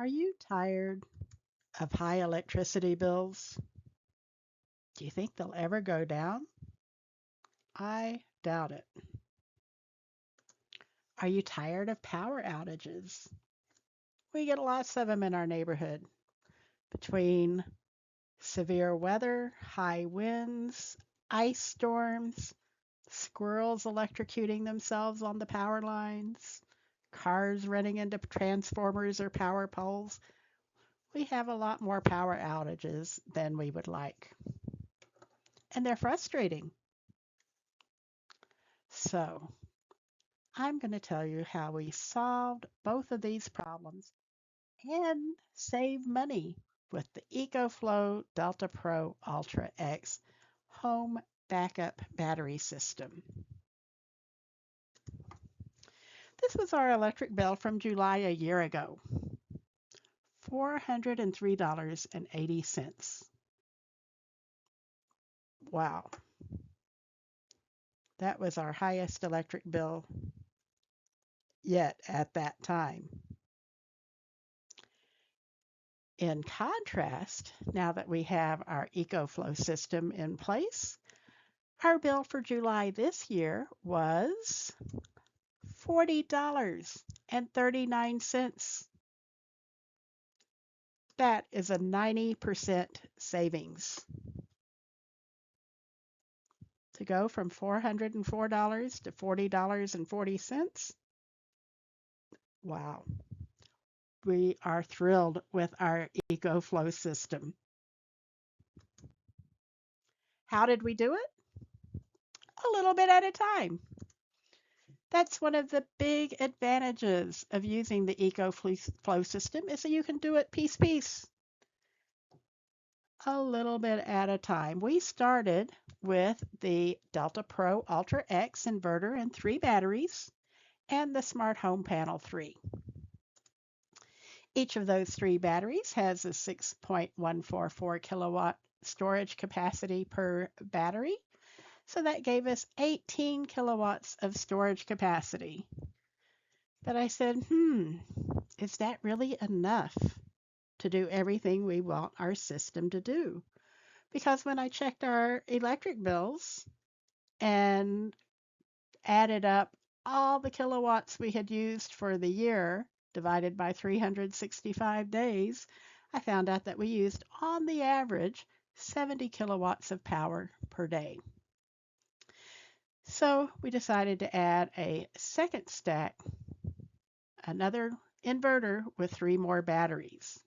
Are you tired of high electricity bills? Do you think they'll ever go down? I doubt it. Are you tired of power outages? We get lots of them in our neighborhood between severe weather, high winds, ice storms, squirrels electrocuting themselves on the power lines, cars running into transformers or power poles. We have a lot more power outages than we would like, and they're frustrating. So, I'm going to tell you how we solved both of these problems and save money with the EcoFlow Delta Pro Ultra X home backup battery system. This was our electric bill from July a year ago, $403.80. Wow, that was our highest electric bill yet at that time. In contrast, now that we have our EcoFlow system in place, our bill for July this year was $40.39. That is a 90% savings. To go from $404 to $40.40, wow. We are thrilled with our EcoFlow system. How did we do it? A little bit at a time. That's one of the big advantages of using the EcoFlow system is that you can do it piece, a little bit at a time. We started with the Delta Pro Ultra X inverter and 3 batteries and the Smart Home Panel 3. Each of those 3 batteries has a 6.144 kilowatt storage capacity per battery. So that gave us 18 kilowatts of storage capacity. But I said, is that really enough to do everything we want our system to do? Because when I checked our electric bills and added up all the kilowatts we had used for the year divided by 365 days, I found out that we used on the average 70 kilowatts of power per day. So we decided to add a second stack, another inverter with 3 more batteries.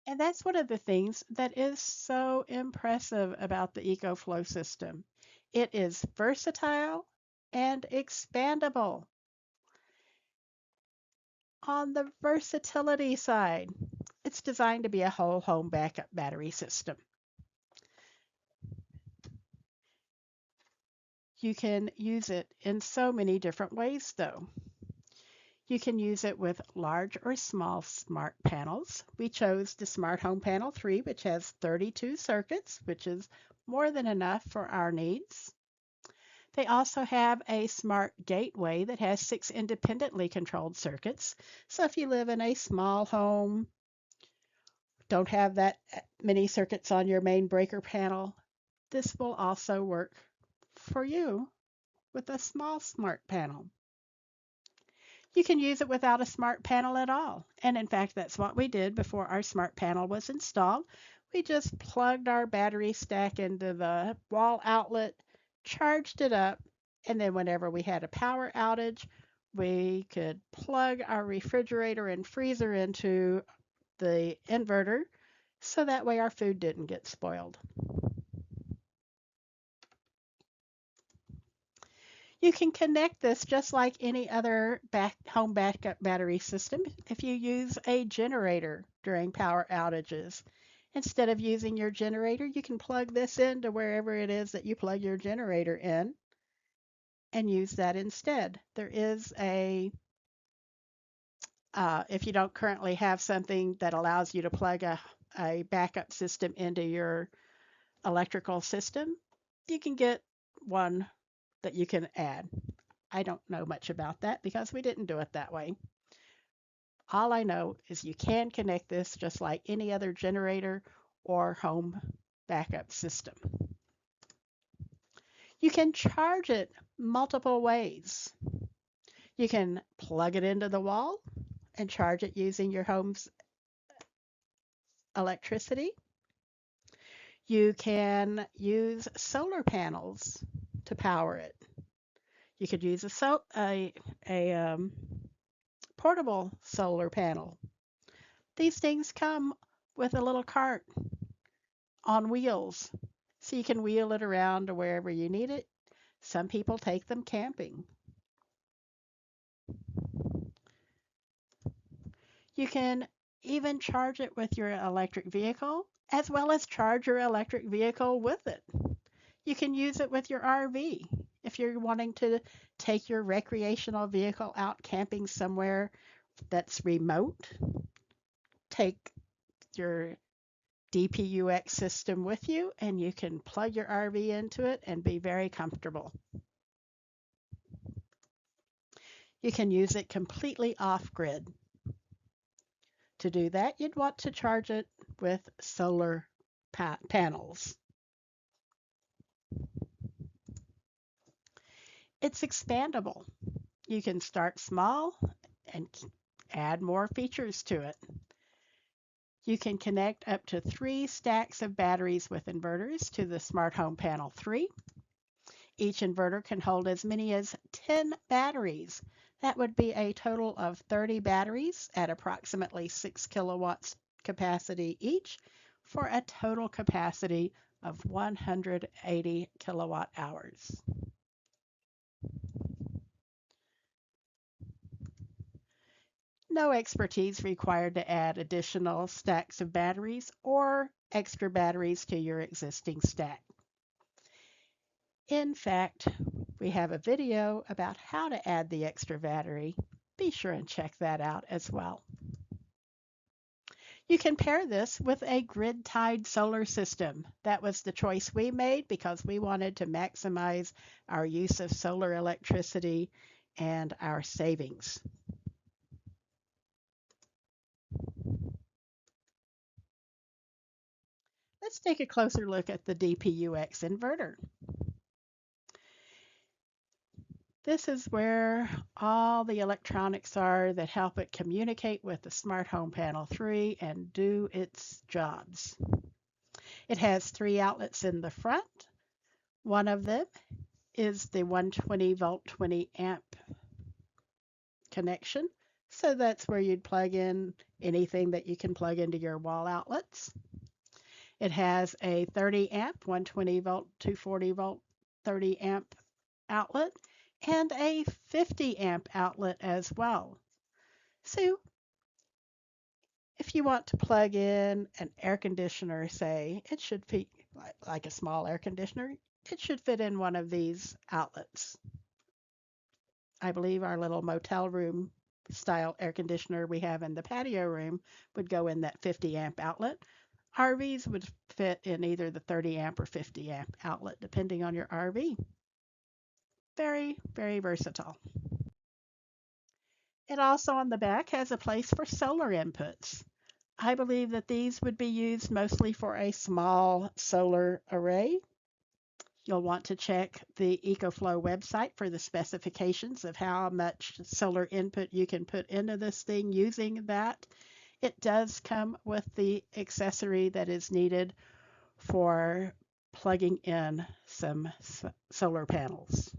And that's one of the things that is so impressive about the EcoFlow system. It is versatile and expandable. On the versatility side, it's designed to be a whole home backup battery system. You can use it in so many different ways, though. You can use it with large or small smart panels. We chose the Smart Home Panel 3, which has 32 circuits, which is more than enough for our needs. They also have a smart gateway that has 6 independently controlled circuits. So if you live in a small home, don't have that many circuits on your main breaker panel, this will also work for you with a small smart panel. You can use it without a smart panel at all. And in fact, that's what we did before our smart panel was installed. We just plugged our battery stack into the wall outlet, charged it up, and then whenever we had a power outage, we could plug our refrigerator and freezer into the inverter so that way our food didn't get spoiled. You can connect this just like any other home backup battery system if you use a generator during power outages. Instead of using your generator, you can plug this into wherever it is that you plug your generator in and use that instead. There is if you don't currently have something that allows you to plug a backup system into your electrical system, you can get one that you can add. I don't know much about that because we didn't do it that way. All I know is you can connect this just like any other generator or home backup system. You can charge it multiple ways. You can plug it into the wall and charge it using your home's electricity. You can use solar panels to power it. You could use a portable solar panel. These things come with a little cart on wheels, so you can wheel it around to wherever you need it. Some people take them camping. You can even charge it with your electric vehicle, as well as charge your electric vehicle with it. You can use it with your RV. If you're wanting to take your recreational vehicle out camping somewhere that's remote, take your DPUX system with you and you can plug your RV into it and be very comfortable. You can use it completely off grid. To do that, you'd want to charge it with solar panels. It's expandable. You can start small and add more features to it. You can connect up to 3 stacks of batteries with inverters to the Smart Home Panel 3. Each inverter can hold as many as 10 batteries. That would be a total of 30 batteries at approximately 6 kilowatts capacity each for a total capacity of 180 kilowatt hours. No expertise required to add additional stacks of batteries or extra batteries to your existing stack. In fact, we have a video about how to add the extra battery. Be sure and check that out as well. You can pair this with a grid-tied solar system. That was the choice we made because we wanted to maximize our use of solar electricity and our savings. Let's take a closer look at the DPUX inverter. This is where all the electronics are that help it communicate with the Smart Home Panel 3 and do its jobs. It has 3 outlets in the front. One of them is the 120 volt 20 amp connection. So that's where you'd plug in anything that you can plug into your wall outlets. It has a 30 amp, 120 volt, 240 volt, 30 amp outlet and a 50 amp outlet as well. So if you want to plug in an air conditioner, say, it should fit like a small air conditioner, it should fit in one of these outlets. I believe our little motel room style air conditioner we have in the patio room would go in that 50 amp outlet. RVs would fit in either the 30 amp or 50 amp outlet, depending on your RV. Very, very versatile. It also on the back has a place for solar inputs. I believe that these would be used mostly for a small solar array. You'll want to check the EcoFlow website for the specifications of how much solar input you can put into this thing using that. It does come with the accessory that is needed for plugging in some solar panels.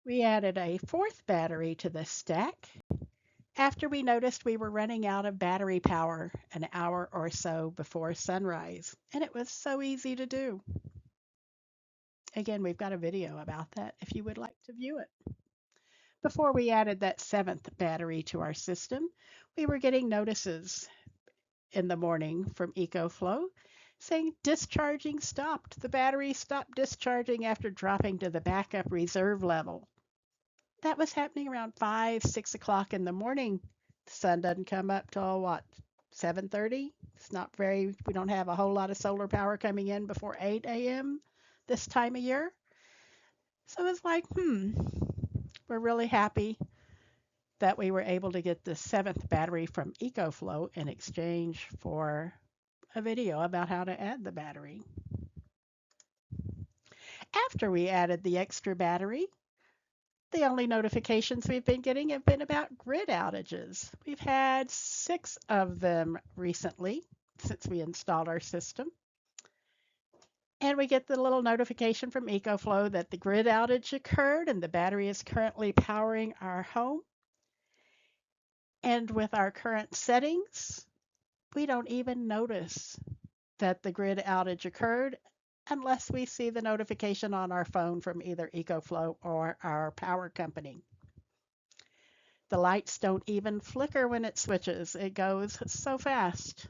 We added a 4th battery to the stack after we noticed we were running out of battery power an hour or so before sunrise, and it was so easy to do. Again, we've got a video about that if you would like to view it. Before we added that 7th battery to our system, we were getting notices in the morning from EcoFlow saying discharging stopped. The battery stopped discharging after dropping to the backup reserve level. That was happening around 5, 6 o'clock in the morning. The sun doesn't come up till what, 7:30? It's not very, we don't have a whole lot of solar power coming in before 8 a.m. this time of year. So it's like, we're really happy that we were able to get the seventh battery from EcoFlow in exchange for a video about how to add the battery. After we added the extra battery, the only notifications we've been getting have been about grid outages. We've had 6 of them recently since we installed our system. And we get the little notification from EcoFlow that the grid outage occurred and the battery is currently powering our home. And with our current settings, we don't even notice that the grid outage occurred unless we see the notification on our phone from either EcoFlow or our power company. The lights don't even flicker when it switches. It goes so fast.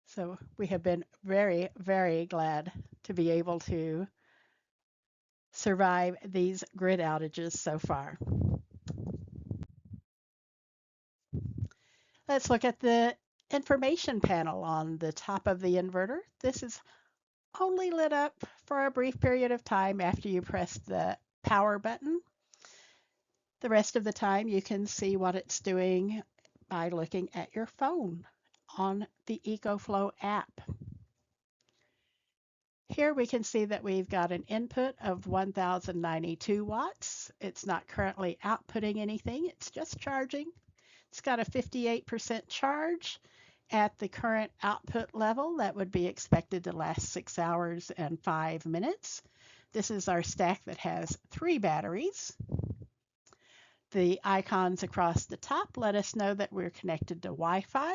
So we have been very, very glad to be able to survive these grid outages so far. Let's look at the information panel on the top of the inverter. This is only lit up for a brief period of time after you press the power button. The rest of the time you can see what it's doing by looking at your phone on the EcoFlow app. Here we can see that we've got an input of 1092 watts. It's not currently outputting anything, it's just charging. It's got a 58% charge at the current output level. That would be expected to last 6 hours and 5 minutes. This is our stack that has 3 batteries. The icons across the top let us know that we're connected to Wi-Fi.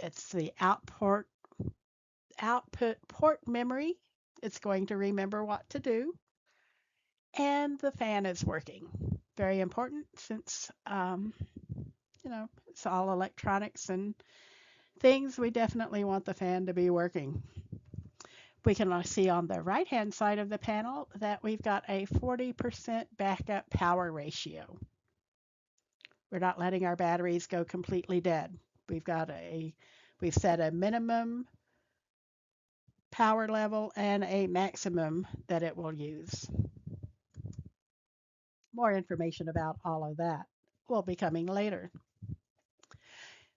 It's the output port memory. It's going to remember what to do. And the fan is working. Very important since, it's all electronics and things. We definitely want the fan to be working. We can see on the right-hand side of the panel that we've got a 40% backup power ratio. We're not letting our batteries go completely dead. We've set a minimum power level and a maximum that it will use. More information about all of that will be coming later.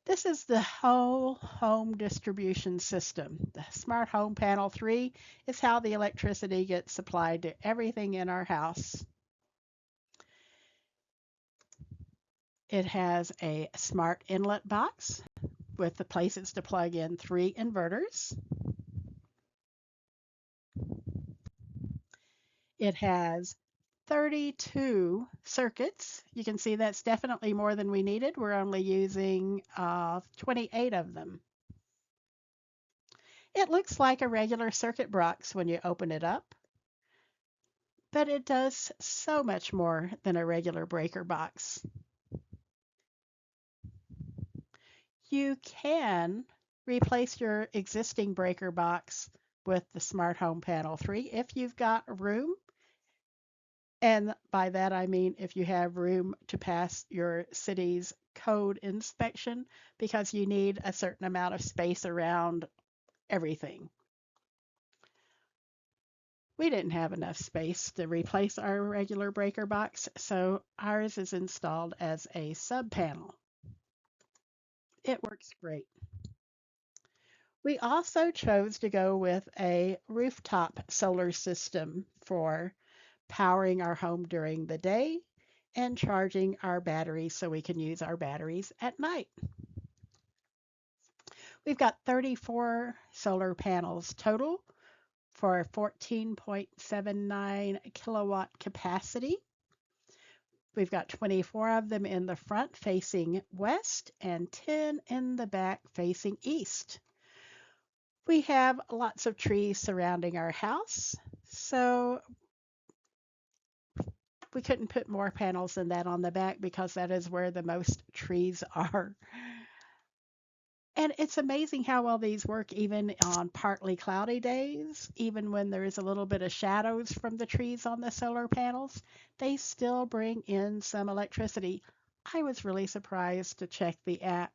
This is the whole home distribution system. The Smart Home Panel 3 is how the electricity gets supplied to everything in our house. It has a smart inlet box with the places to plug in 3 inverters. It has 32 circuits. You can see that's definitely more than we needed. We're only using 28 of them. It looks like a regular circuit box when you open it up, but it does so much more than a regular breaker box. You can replace your existing breaker box with the Smart Home Panel 3 if you've got room. And by that I mean if you have room to pass your city's code inspection, because you need a certain amount of space around everything. We didn't have enough space to replace our regular breaker box, so ours is installed as a sub panel. It works great. We also chose to go with a rooftop solar system for powering our home during the day and charging our batteries so we can use our batteries at night. We've got 34 solar panels total for 14.79 kilowatt capacity. We've got 24 of them in the front facing west and 10 in the back facing east. We have lots of trees surrounding our house, so we couldn't put more panels than that on the back because that is where the most trees are. And it's amazing how well these work even on partly cloudy days. Even when there is a little bit of shadows from the trees on the solar panels, they still bring in some electricity. I was really surprised to check the app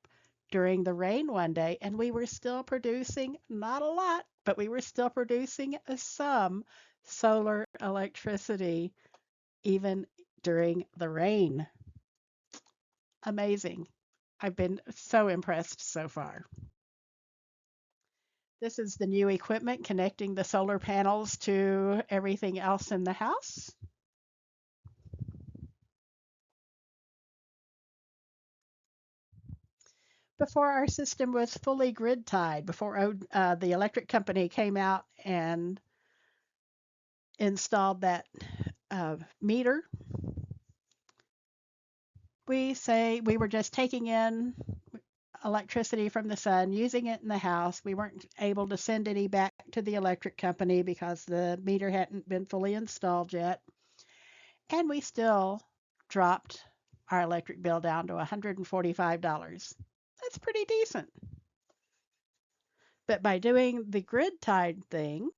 during the rain one day, and we were still producing, not a lot, but we were still producing some solar electricity even during the rain. Amazing. I've been so impressed so far. This is the new equipment connecting the solar panels to everything else in the house. Before our system was fully grid tied, before the electric company came out and installed that meter, we say we were just taking in electricity from the sun, using it in the house. We weren't able to send any back to the electric company because the meter hadn't been fully installed yet. And we still dropped our electric bill down to $145. That's pretty decent. But by doing the grid tied thing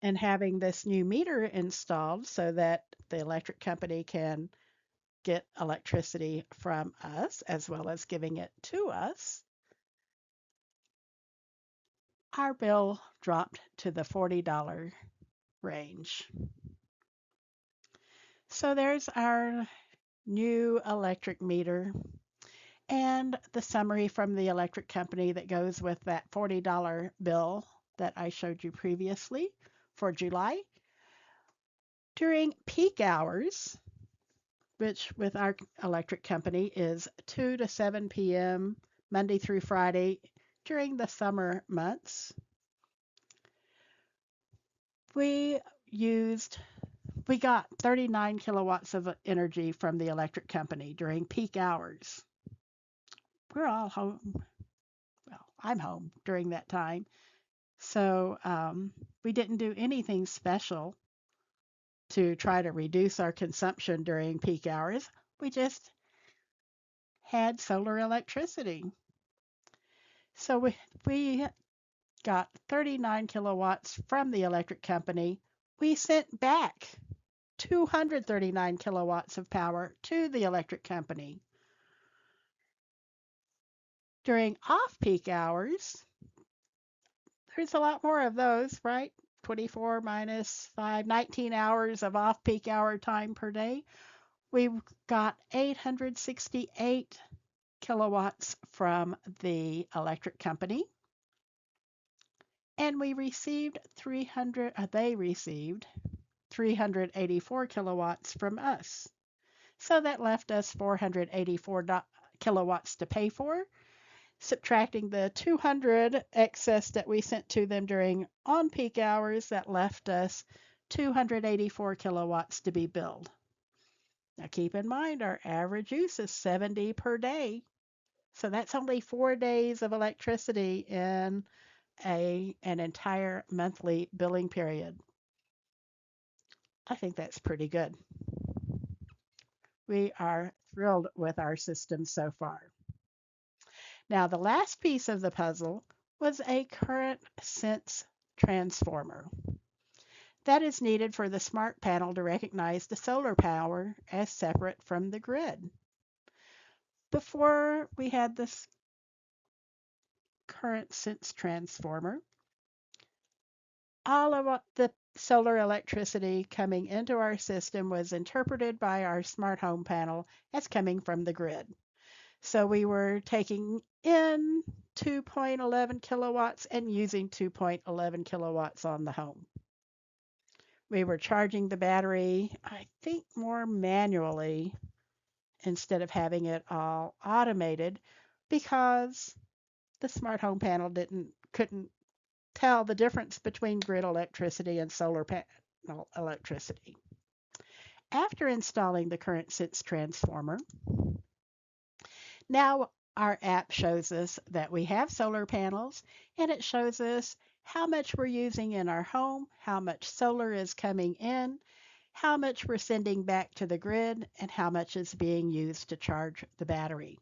and having this new meter installed so that the electric company can get electricity from us as well as giving it to us, our bill dropped to the $40 range. So there's our new electric meter and the summary from the electric company that goes with that $40 bill that I showed you previously for July. During peak hours, which with our electric company is 2 to 7 p.m. Monday through Friday during the summer months, we used we got 39 kilowatts of energy from the electric company during peak hours. We're all home. Well, I'm home during that time. So we didn't do anything special to try to reduce our consumption during peak hours. We just had solar electricity. So we got 39 kilowatts from the electric company. We sent back 239 kilowatts of power to the electric company. During off peak hours, there's a lot more of those, right? 24 minus 5, 19 hours of off peak hour time per day. We've got 868 kilowatts from the electric company. And we received 300, they received 384 kilowatts from us. So that left us 484 kilowatts to pay for. Subtracting the 200 excess that we sent to them during on peak hours, that left us 284 kilowatts to be billed. Now keep in mind our average use is 70 per day. So that's only 4 days of electricity in an entire monthly billing period. I think that's pretty good. We are thrilled with our system so far. Now, the last piece of the puzzle was a current sense transformer. That is needed for the smart panel to recognize the solar power as separate from the grid. Before we had this current sense transformer, all of the solar electricity coming into our system was interpreted by our smart home panel as coming from the grid. So we were taking in 2.11 kilowatts and using 2.11 kilowatts on the home. We were charging the battery, I think, more manually instead of having it all automated because the smart home panel couldn't tell the difference between grid electricity and solar panel electricity. After installing the current sense transformer, now our app shows us that we have solar panels and it shows us how much we're using in our home, how much solar is coming in, how much we're sending back to the grid, and how much is being used to charge the battery.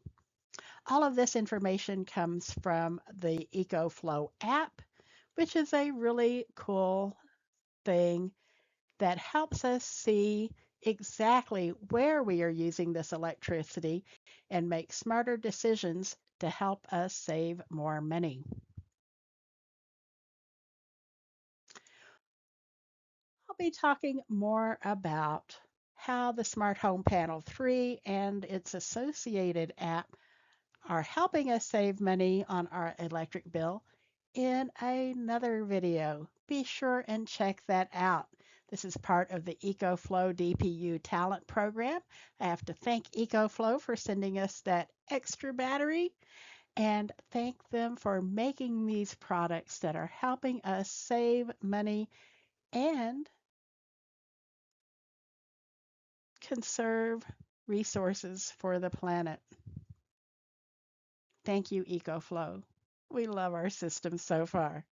All of this information comes from the EcoFlow app, which is a really cool thing that helps us see exactly where we are using this electricity and make smarter decisions to help us save more money. I'll be talking more about how the Smart Home Panel 3 and its associated app are helping us save money on our electric bill in another video. Be sure and check that out. This is part of the EcoFlow DPU Talent Program. I have to thank EcoFlow for sending us that extra battery and thank them for making these products that are helping us save money and conserve resources for the planet. Thank you, EcoFlow. We love our system so far.